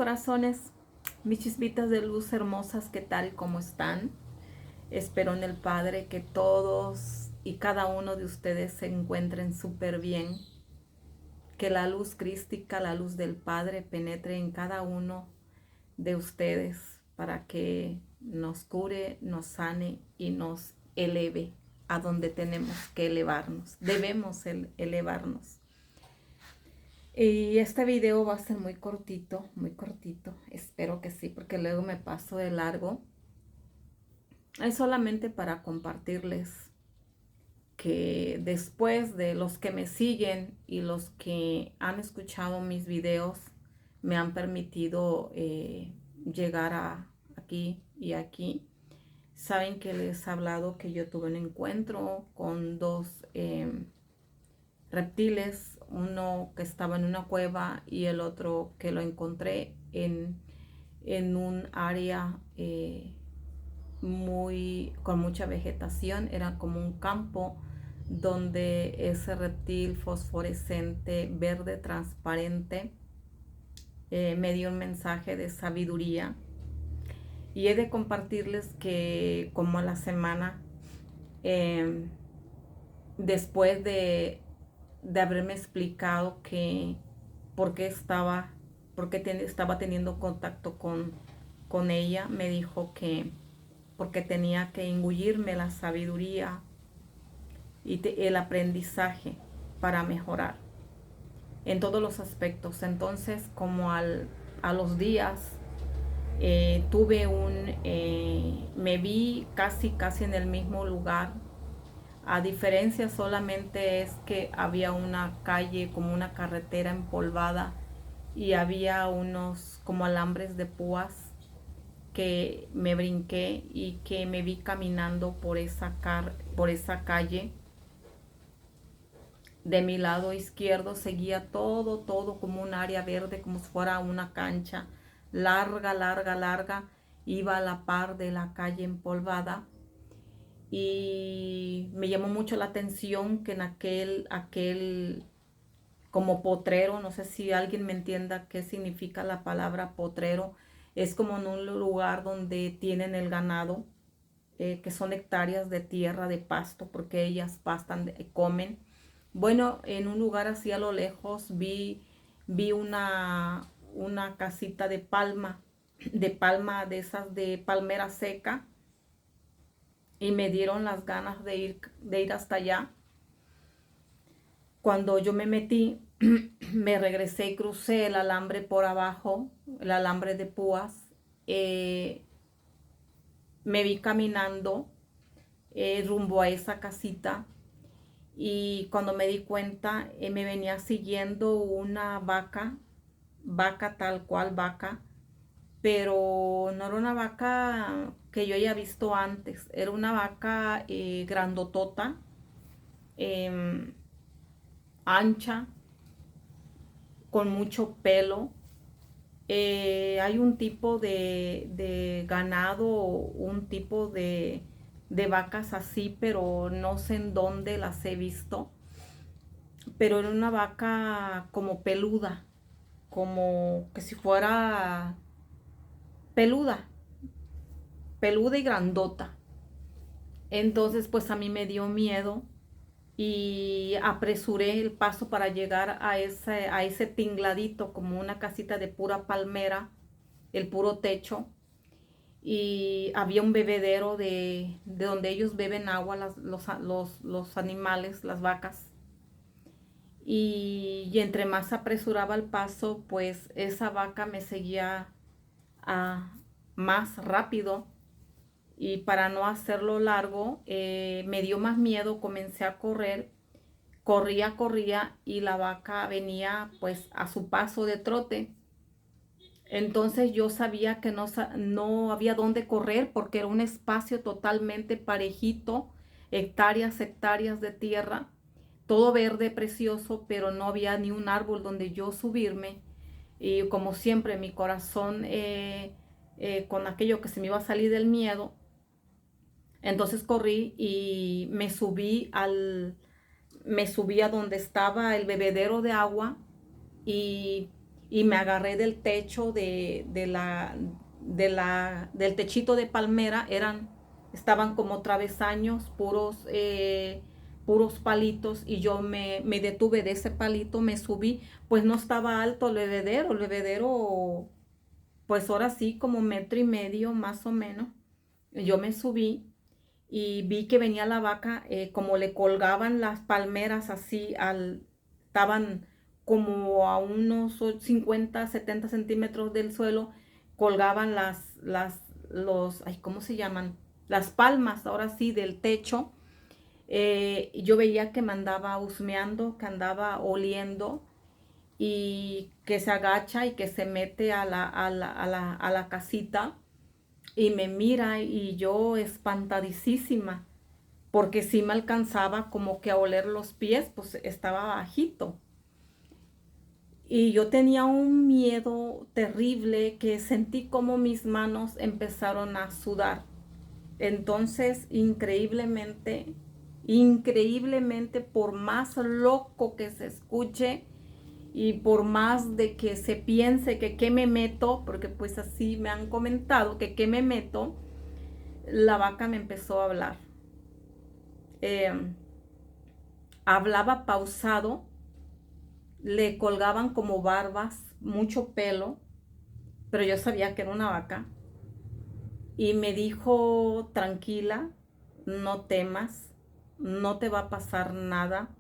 corazones, mis chispitas de luz hermosas, ¿qué tal? ¿Cómo están? Espero en el Padre que todos y cada uno de ustedes se encuentren súper bien, que la luz crística, la luz del Padre penetre en cada uno de ustedes para que nos cure, nos sane y nos eleve a donde tenemos que elevarnos. Debemos elevarnos. Y este video va a ser muy cortito, espero que sí, porque luego me paso de largo. Es solamente para compartirles que después de los que me siguen y los que han escuchado mis videos, me han permitido llegar aquí y aquí. Saben que les he hablado que yo tuve un encuentro con dos reptiles, uno que estaba en una cueva y el otro que lo encontré en un área con mucha vegetación. Era como un campo donde ese reptil fosforescente verde transparente me dio un mensaje de sabiduría, y he de compartirles que como a la semana después de haberme explicado que por qué estaba teniendo contacto con ella, me dijo que porque tenía que engullirme la sabiduría y el aprendizaje para mejorar en todos los aspectos. Entonces, como a los días me vi casi en el mismo lugar. A diferencia solamente es que había una calle, como una carretera empolvada, y había unos como alambres de púas que me brinqué y que me vi caminando por esa calle. De mi lado izquierdo seguía todo como un área verde, como si fuera una cancha larga, iba a la par de la calle empolvada. Y me llamó mucho la atención que en aquel como potrero, no sé si alguien me entienda qué significa la palabra potrero, es como en un lugar donde tienen el ganado, que son hectáreas de tierra, de pasto, porque ellas pastan, comen. Bueno, en un lugar así a lo lejos vi una casita de esas de palmera seca, y me dieron las ganas de ir hasta allá. Cuando yo me metí, me regresé y crucé el alambre por abajo, el alambre de púas. Me vi caminando rumbo a esa casita, y cuando me di cuenta me venía siguiendo una vaca tal cual vaca, pero no era una vaca que yo haya visto antes, era una vaca grandotota, eh, ancha, con mucho pelo. Hay un tipo de ganado, un tipo de vacas así, pero no sé en dónde las he visto. Pero era una vaca como peluda, como que si fuera peluda, peluda y grandota. Entonces pues a mí me dio miedo y apresuré el paso para llegar a ese tingladito, como una casita de pura palmera, el puro techo. Y había un bebedero de donde ellos beben agua, los animales, las vacas. Y entre más apresuraba el paso, pues esa vaca me seguía más rápido. Y para no hacerlo largo, me dio más miedo, comencé a correr. Corría y la vaca venía pues a su paso de trote. Entonces yo sabía que no había dónde correr, porque era un espacio totalmente parejito, hectáreas de tierra, todo verde precioso, pero no había ni un árbol donde yo subirme. Y como siempre mi corazón con aquello que se me iba a salir del miedo, entonces corrí y me subí a donde estaba el bebedero de agua, y y me agarré del techo del techito de palmera. Estaban como travesaños, puros palitos, y yo me detuve de ese palito, me subí. Pues no estaba alto el bebedero, pues ahora sí, como 1,5 metros más o menos. Yo me subí y vi que venía la vaca, como le colgaban las palmeras así, estaban como a unos 50, 70 centímetros del suelo, colgaban ay, ¿cómo se llaman? Las palmas, ahora sí, del techo. Yo veía que me andaba husmeando, que andaba oliendo, y que se agacha y que se mete a la casita y me mira, y yo espantadísima, porque sí me alcanzaba como que a oler los pies, pues estaba bajito. Y yo tenía un miedo terrible, que sentí como mis manos empezaron a sudar. Entonces, increíblemente, por más loco que se escuche y por más de que se piense que qué me meto, porque pues así me han comentado que qué me meto, la vaca me empezó a hablar. Eh, Hablaba pausado, le colgaban como barbas, mucho pelo, pero yo sabía que era una vaca. Y me dijo: tranquila, no temas, no te va a pasar nada,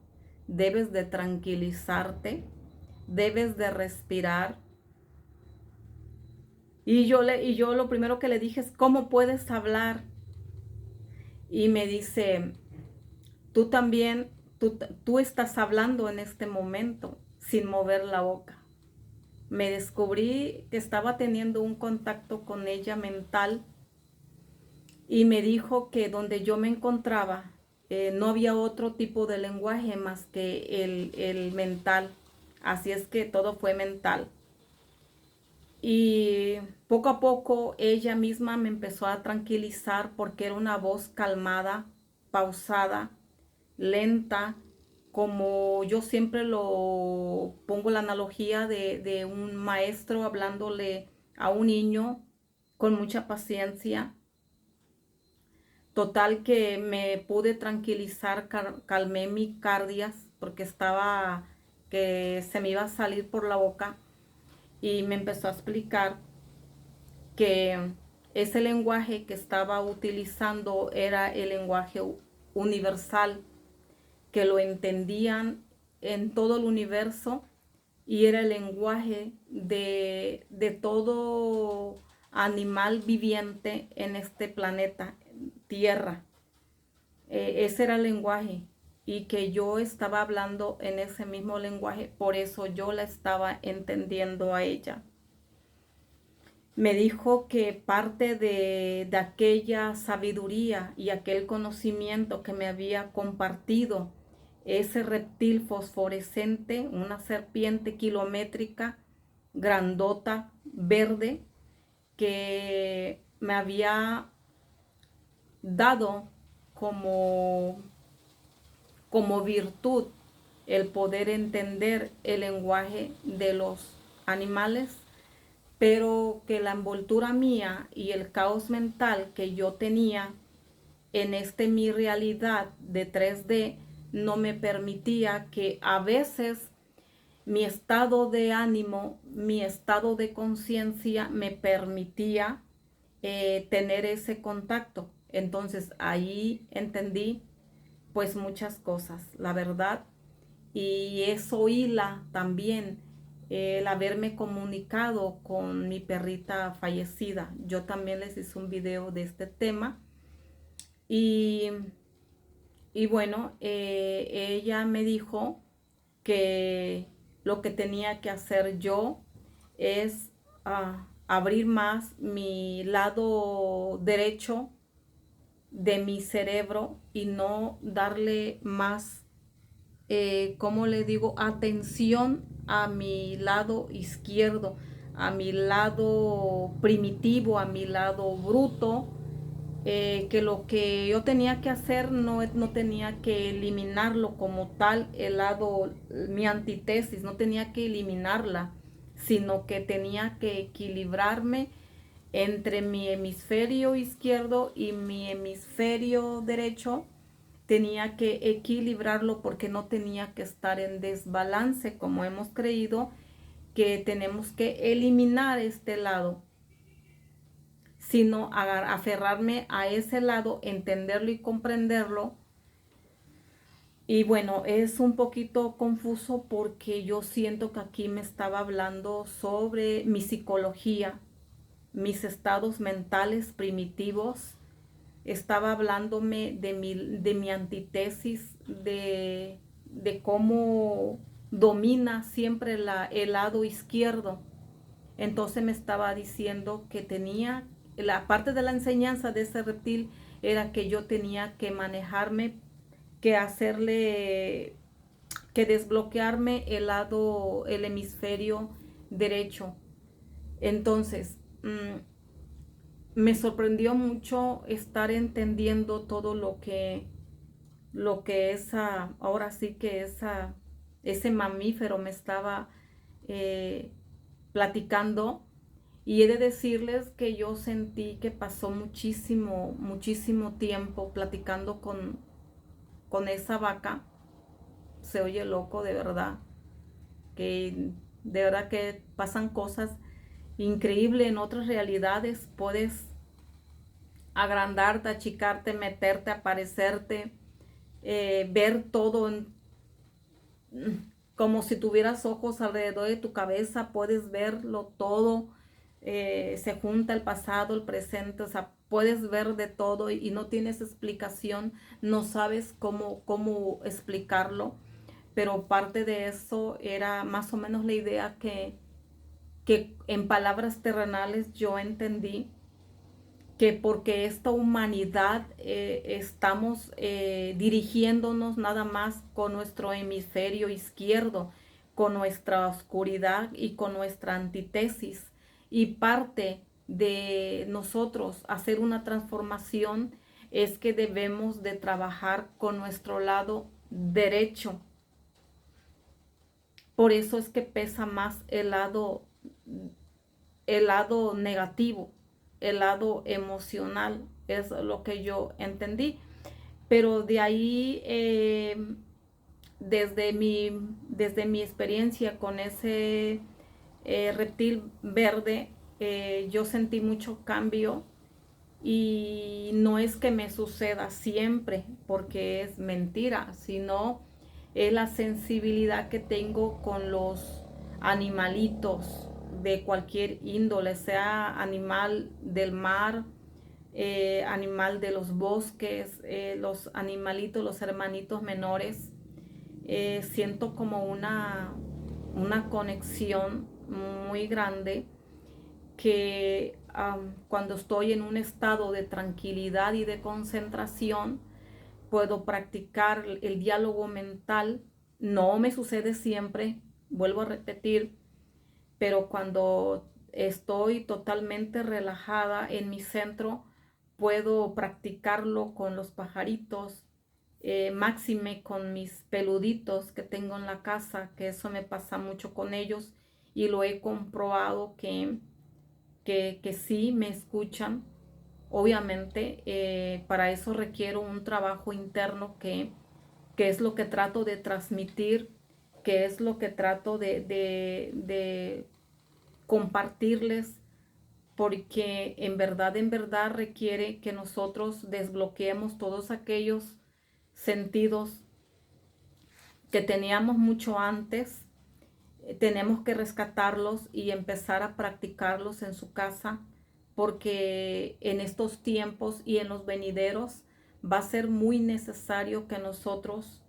debes de tranquilizarte, debes de respirar. Y yo lo primero que le dije es: ¿cómo puedes hablar? Y me dice: tú también, tú estás hablando en este momento sin mover la boca. Me descubrí que estaba teniendo un contacto con ella mental, y me dijo que donde yo me encontraba no había otro tipo de lenguaje más que el mental. Así es que todo fue mental. Y poco a poco ella misma me empezó a tranquilizar, porque era una voz calmada, pausada, lenta, como yo siempre lo pongo la analogía de un maestro hablándole a un niño con mucha paciencia. Total que me pude tranquilizar, calmé mi cardias, porque estaba que se me iba a salir por la boca, y me empezó a explicar que ese lenguaje que estaba utilizando era el lenguaje universal, que lo entendían en todo el universo, y era el lenguaje de todo animal viviente en este planeta Tierra. Ese era el lenguaje, y que yo estaba hablando en ese mismo lenguaje, por eso yo la estaba entendiendo a ella. Me dijo que parte de aquella sabiduría y aquel conocimiento que me había compartido ese reptil fosforescente, una serpiente kilométrica, grandota, verde, que me había dado como, como virtud el poder entender el lenguaje de los animales, pero que la envoltura mía y el caos mental que yo tenía en mi realidad de 3D no me permitía, que a veces mi estado de ánimo, mi estado de conciencia me permitía tener ese contacto. Entonces ahí entendí pues muchas cosas, la verdad. Y eso hila también el haberme comunicado con mi perrita fallecida. Yo también les hice un video de este tema. Y, y bueno, ella me dijo que lo que tenía que hacer yo es abrir más mi lado derecho de mi cerebro, y no darle más, ¿cómo le digo?, atención a mi lado izquierdo, a mi lado primitivo, a mi lado bruto. Que lo que yo tenía que hacer no tenía que eliminarlo como tal, mi antítesis, no tenía que eliminarla, sino que tenía que equilibrarme entre mi hemisferio izquierdo y mi hemisferio derecho. Tenía que equilibrarlo porque no tenía que estar en desbalance, como hemos creído que tenemos que eliminar este lado, sino aferrarme a ese lado, entenderlo y comprenderlo. Y bueno, es un poquito confuso porque yo siento que aquí me estaba hablando sobre mi psicología, mis estados mentales primitivos. Estaba hablándome de mi antítesis, de cómo domina siempre el lado izquierdo. Entonces me estaba diciendo que tenía, la parte de la enseñanza de ese reptil era que yo tenía que manejarme, que hacerle, que desbloquearme el hemisferio derecho. Entonces, me sorprendió mucho estar entendiendo todo lo que ahora sí que ese mamífero me estaba platicando. Y he de decirles que yo sentí que pasó muchísimo, muchísimo tiempo platicando con esa vaca. Se oye loco, de verdad que pasan cosas increíbles en otras realidades. Puedes agrandarte, achicarte, meterte, aparecerte, ver todo como si tuvieras ojos alrededor de tu cabeza, puedes verlo todo, se junta el pasado, el presente, o sea, puedes ver de todo y no tienes explicación, no sabes cómo explicarlo, pero parte de eso era más o menos la idea que en palabras terrenales yo entendí que porque esta humanidad estamos dirigiéndonos nada más con nuestro hemisferio izquierdo, con nuestra oscuridad y con nuestra antítesis. Y parte de nosotros hacer una transformación es que debemos de trabajar con nuestro lado derecho. Por eso es que pesa más el lado negativo, el lado emocional, es lo que yo entendí. Pero de ahí, desde mi experiencia con ese reptil verde, yo sentí mucho cambio y no es que me suceda siempre porque es mentira, sino es la sensibilidad que tengo con los animalitos de cualquier índole, sea animal del mar, animal de los bosques, los animalitos, los hermanitos menores. Siento como una conexión muy grande que cuando estoy en un estado de tranquilidad y de concentración, puedo practicar el diálogo mental. No me sucede siempre, vuelvo a repetir, pero cuando estoy totalmente relajada en mi centro, puedo practicarlo con los pajaritos, máxime con mis peluditos que tengo en la casa, que eso me pasa mucho con ellos y lo he comprobado que sí me escuchan. Obviamente, para eso requiero un trabajo interno que es lo que trato de transmitir, que es lo que trato de compartirles, porque en verdad requiere que nosotros desbloqueemos todos aquellos sentidos que teníamos mucho antes. Tenemos que rescatarlos y empezar a practicarlos en su casa, porque en estos tiempos y en los venideros va a ser muy necesario que nosotros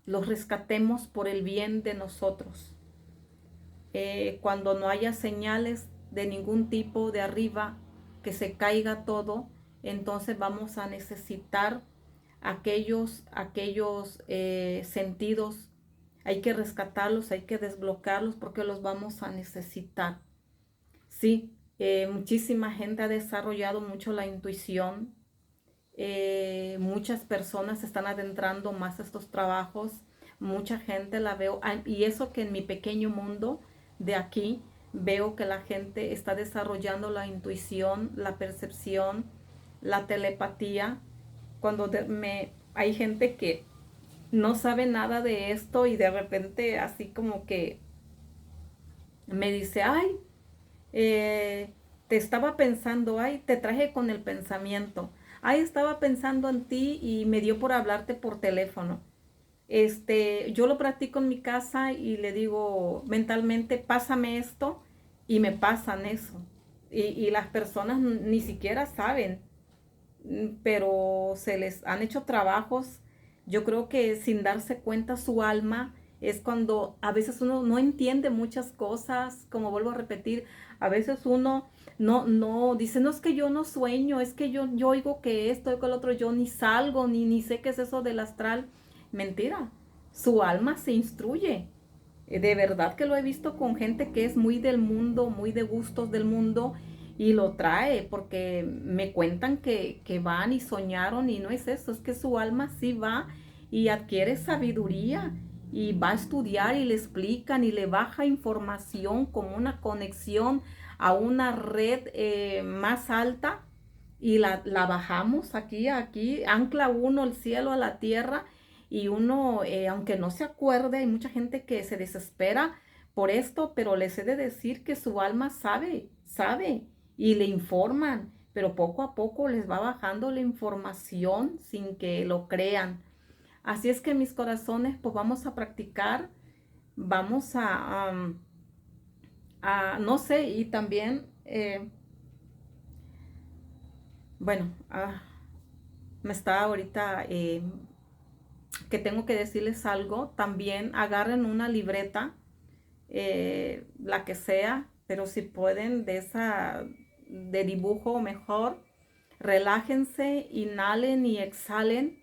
los rescatemos por el bien de nosotros. Cuando no haya señales de ningún tipo de arriba, que se caiga todo, entonces vamos a necesitar aquellos sentidos. Hay que rescatarlos, hay que desbloquearlos porque los vamos a necesitar. Sí, muchísima gente ha desarrollado mucho la intuición. Muchas personas se están adentrando más a estos trabajos. Mucha gente la veo. Y eso que en mi pequeño mundo de aquí, veo que la gente está desarrollando la intuición, la percepción, la telepatía. Hay gente que no sabe nada de esto y de repente así como que me dice, ay, te estaba pensando, ay, te traje con el pensamiento, ay, estaba pensando en ti y me dio por hablarte por teléfono. Yo lo practico en mi casa y le digo mentalmente, pásame esto y me pasan eso. Y las personas ni siquiera saben, pero se les han hecho trabajos. Yo creo que sin darse cuenta su alma es cuando a veces uno no entiende muchas cosas, como vuelvo a repetir, a veces uno no dice, no es que yo no sueño, es que yo oigo que esto, oigo el otro, yo ni salgo, ni sé qué es eso del astral. Mentira, su alma se instruye. De verdad que lo he visto con gente que es muy del mundo, muy de gustos del mundo y lo trae porque me cuentan que van y soñaron y no es eso, es que su alma sí va y adquiere sabiduría y va a estudiar y le explican y le baja información como una conexión a una red más alta y la bajamos aquí, ancla uno el cielo a la tierra y uno, aunque no se acuerde, hay mucha gente que se desespera por esto, pero les he de decir que su alma sabe y le informan, pero poco a poco les va bajando la información sin que lo crean. Así es que mis corazones, pues vamos a practicar, vamos no sé, y también, bueno, me está ahorita que tengo que decirles algo, también agarren una libreta, la que sea, pero si pueden de esa de dibujo mejor, relájense, inhalen y exhalen,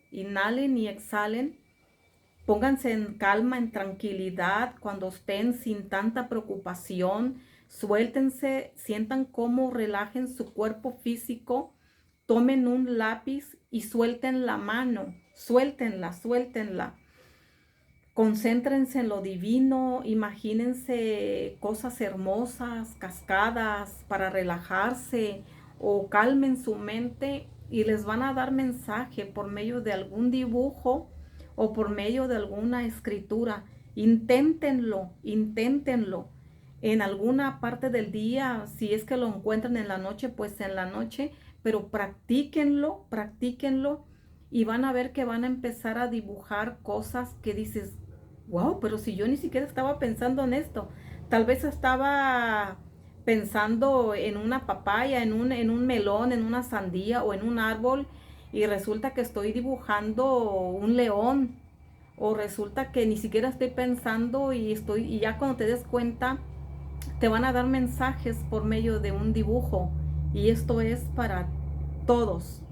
pónganse en calma, en tranquilidad, cuando estén sin tanta preocupación, suéltense, sientan cómo relajen su cuerpo físico, tomen un lápiz y suelten la mano, suéltenla. Concéntrense en lo divino, imagínense cosas hermosas, cascadas para relajarse o calmen su mente y les van a dar mensaje por medio de algún dibujo o por medio de alguna escritura. Inténtenlo. En alguna parte del día, si es que lo encuentran en la noche, pues en la noche, pero practíquenlo y van a ver que van a empezar a dibujar cosas que dices, wow, pero si yo ni siquiera estaba pensando en esto, tal vez estaba pensando en una papaya, en un melón, en una sandía o en un árbol y resulta que estoy dibujando un león o resulta que ni siquiera estoy pensando y ya cuando te des cuenta te van a dar mensajes por medio de un dibujo y esto es para todos.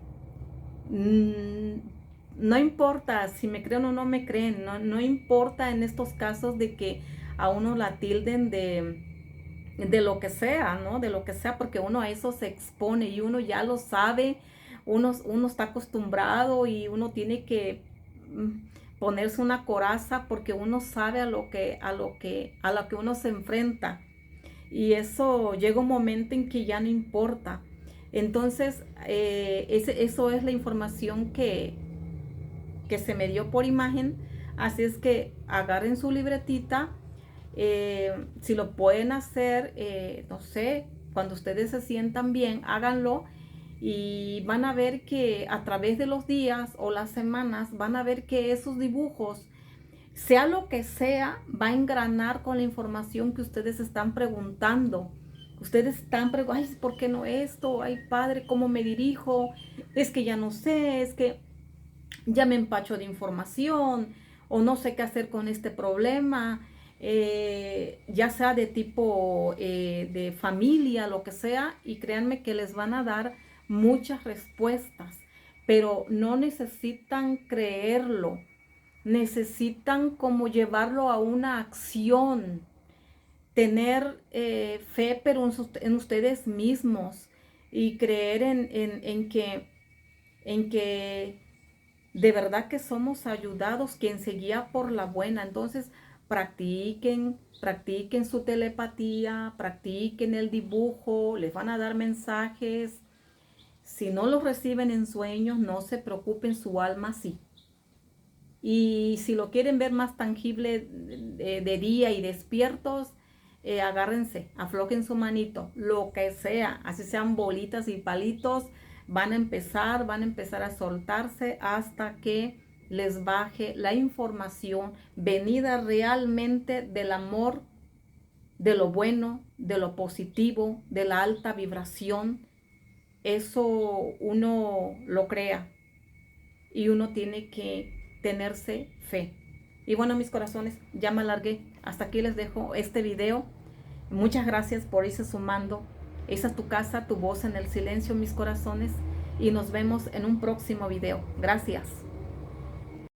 No importa si me creen o no me creen, no importa en estos casos de que a uno la tilden de lo que sea, ¿no? De lo que sea, porque uno a eso se expone y uno ya lo sabe, uno está acostumbrado y uno tiene que ponerse una coraza porque uno sabe a lo que uno se enfrenta. Y eso llega un momento en que ya no importa. Entonces, eso es la información que se me dio por imagen. Así es que agarren su libretita. Si lo pueden hacer, no sé, cuando ustedes se sientan bien, háganlo. Y van a ver que a través de los días o las semanas, van a ver que esos dibujos, sea lo que sea, va a engranar con la información que ustedes están preguntando. Ustedes están preguntando, ay, ¿por qué no esto? Ay, padre, ¿cómo me dirijo? Es que ya no sé, es que ya me empacho de información o no sé qué hacer con este problema, ya sea de tipo de familia, lo que sea, y créanme que les van a dar muchas respuestas, pero no necesitan creerlo, necesitan como llevarlo a una acción, tener fe, pero en ustedes mismos y creer en que de verdad que somos ayudados, quien se guía por la buena. Entonces, practiquen su telepatía, practiquen el dibujo, les van a dar mensajes. Si no los reciben en sueños, no se preocupen, su alma sí. Y si lo quieren ver más tangible de día y despiertos, agárrense, aflojen su manito, lo que sea, así sean bolitas y palitos, van a empezar a soltarse hasta que les baje la información venida realmente del amor, de lo bueno, de lo positivo, de la alta vibración. Eso uno lo crea y uno tiene que tenerse fe. Y bueno, mis corazones, ya me alargué. Hasta aquí les dejo este video. Muchas gracias por irse sumando. Esa es tu casa, tu voz en el silencio, mis corazones. Y nos vemos en un próximo video. Gracias.